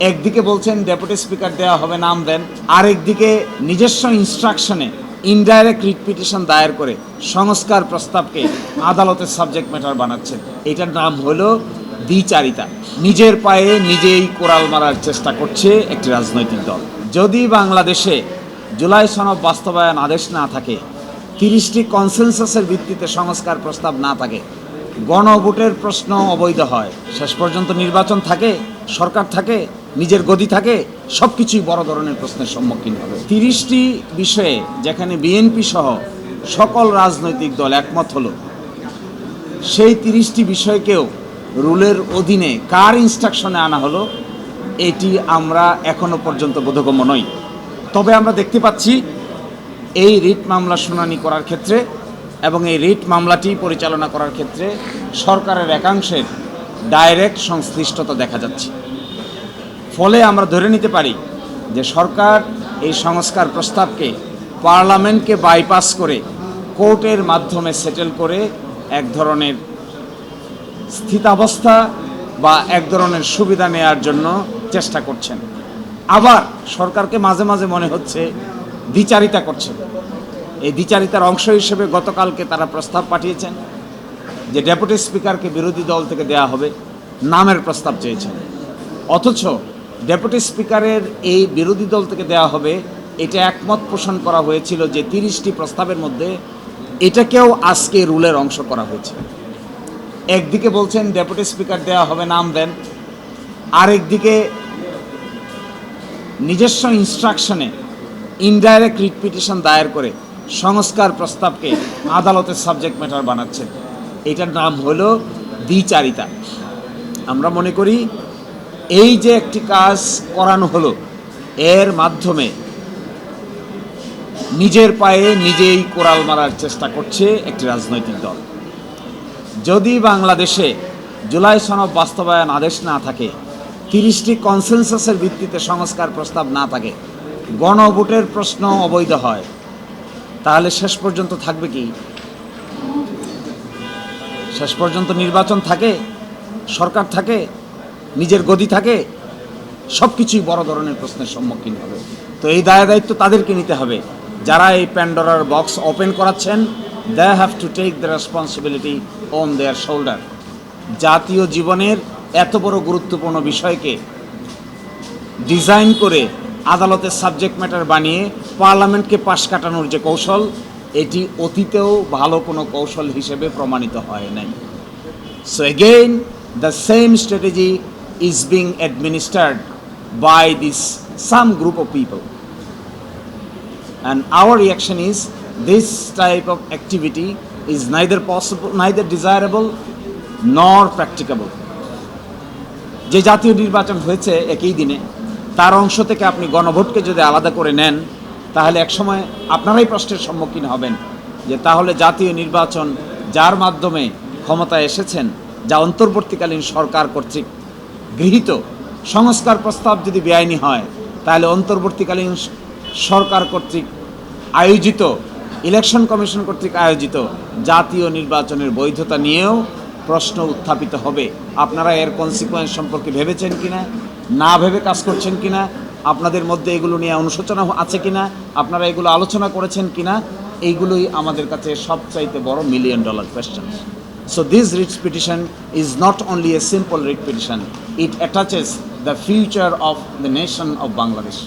একদিকে বলছেন deputy speaker দেওয়া হবে, নাম দেন, আরেকদিকে নিজস্ব ইনস্ট্রাকশনে ইনডাইরেক্ট রিট পিটিশন দায়ের করে সংস্কার প্রস্তাবকে আদালতের সাবজেক্ট ম্যাটার বানাচ্ছেন। এটার নাম হলো দ্বিচারিতা। নিজের পায়ে নিজেই কোড়াল মারার চেষ্টা করছে একটি রাজনৈতিক দল। যদি বাংলাদেশে জুলাই সনদ বাস্তবায়ন আদেশ না থাকে, 30টি কনসেনসাসের ভিত্তিতে সংস্কার প্রস্তাব না থাকে, গণভোটের প্রশ্ন অবৈধ হয়, শেষ পর্যন্ত নির্বাচন থাকে, সরকার থাকে, নিজের গদি থাকে, সব কিছুই বড় ধরনের প্রশ্নের সম্মুখীন হবে। 30টি বিষয়ে যেখানে বিএনপি সহ সকল রাজনৈতিক দল একমত হলো, সেই 30টি বিষয়কেও রুলের অধীনে কার ইনস্ট্রাকশনে আনা হলো, এটি আমরা এখনো পর্যন্ত বোধগম্য নই। তবে আমরা দেখতে পাচ্ছি এই রিট মামলা শুনানি করার ক্ষেত্রে এবং এই রিট মামলাটি পরিচালনা করার ক্ষেত্রে সরকারের একাংশের ডাইরেক্ট সংশ্লিষ্টতা দেখা যাচ্ছে। ফলে আমরা ধরে নিতে পারি যে সরকার এই সংস্কার প্রস্তাবকে পার্লামেন্টকে বাইপাস করে কোর্টের মাধ্যমে সেটেল করে এক ধরনের স্থিতাবস্থা বা এক ধরনের সুবিধা নেয়ার জন্য চেষ্টা করছেন। আবার সরকারকে মাঝে মাঝে মনে হচ্ছে দ্বিচারিতা করছেন। এই দ্বিচারিতার অংশ হিসেবে গতকালকে তারা প্রস্তাব পাঠিয়েছেন যে ডেপুটি স্পিকারকে বিরোধী দল থেকে দেয়া হবে, নামের প্রস্তাব চেয়েছেন। অথচ ডেপুটি স্পিকারের এই বিরোধী দল থেকে দেওয়া হবে এটা একমত পোষণ করা হয়েছিল যে 30টি প্রস্তাবের মধ্যে এটাকেও আজকে রুলের অংশ করা হয়েছে। একদিকে বলছেন ডেপুটি স্পিকার দেওয়া হবে, নাম দেন, আরেকদিকে নিজস্ব ইনস্ট্রাকশনে ইনডাইরেক্ট রিট পিটিশন দায়ের করে সংস্কার প্রস্তাবকে আদালতের সাবজেক্ট ম্যাটার বানাচ্ছেন। এটার নাম হলো দ্বিচারিতা। আমরা মনে করি এই যে একটি কাজ করানো হলো, এর মাধ্যমে নিজের পায়ে নিজেই কোড়াল মারার চেষ্টা করছে একটি রাজনৈতিক দল। যদি বাংলাদেশে জুলাই সনদ বাস্তবায়ন আদেশ না থাকে, 30টি কনসেনসাসের ভিত্তিতে সংস্কার প্রস্তাব না থাকে, গণভোটের প্রশ্ন অবৈধ হয়, তাহলে শেষ পর্যন্ত থাকবে কি? শেষ পর্যন্ত নির্বাচন থাকে, সরকার থাকে, নিজের গদি থাকে, সব কিছুই বড় ধরনের প্রশ্নের সম্মুখীন হবে। তো এই দায়িত্ব তাদেরকে নিতে হবে যারা এই প্যান্ডোরার বক্স ওপেন করাচ্ছেন। They have to take the responsibility on their shoulder. জাতীয় জীবনের এত বড় গুরুত্বপূর্ণ বিষয়কে ডিজাইন করে আদালতের সাবজেক্ট ম্যাটার বানিয়ে পার্লামেন্টকে পাশ কাটানোর যে কৌশল, এটি অতীতেও ভালো কোনো কৌশল হিসেবে প্রমাণিত হয় নাই। So again the same strategy is being administered by this some group of people, and our reaction is this type of activity is neither possible, neither desirable nor practicable. যে জাতীয় নির্বাচন হয়েছে একই দিনে, তার অংশ থেকে আপনি গণভোটকে যদি আলাদা করে নেন, তাহলে একসময় আপনারাই প্রশ্নের সম্মুখীন হবেন যে তাহলে জাতীয় নির্বাচন যার মাধ্যমে ক্ষমতায় এসেছেন, যা অন্তর্বর্তীকালীন সরকার কর্তৃক গৃহীত সংস্কার প্রস্তাব যদি বেআইনি হয়, তাহলে অন্তর্বর্তীকালীন সরকার কর্তৃক আয়োজিত ইলেকশন কমিশন কর্তৃক আয়োজিত জাতীয় নির্বাচনের বৈধতা নিয়েও প্রশ্ন উত্থাপিত হবে। আপনারা এর কনসিকুয়েন্স সম্পর্কে ভেবেছেন কিনা, না ভেবে কাজ করছেন কিনা, আপনাদের মধ্যে এগুলো নিয়ে অনুশোচনা আছে কিনা, আপনারা এগুলো আলোচনা করেছেন কিনা, এইগুলোই আমাদের কাছে সবচাইতে বড় $1 million question. So this writ petition is not only a simple writ petition, it attaches the future of the nation of Bangladesh.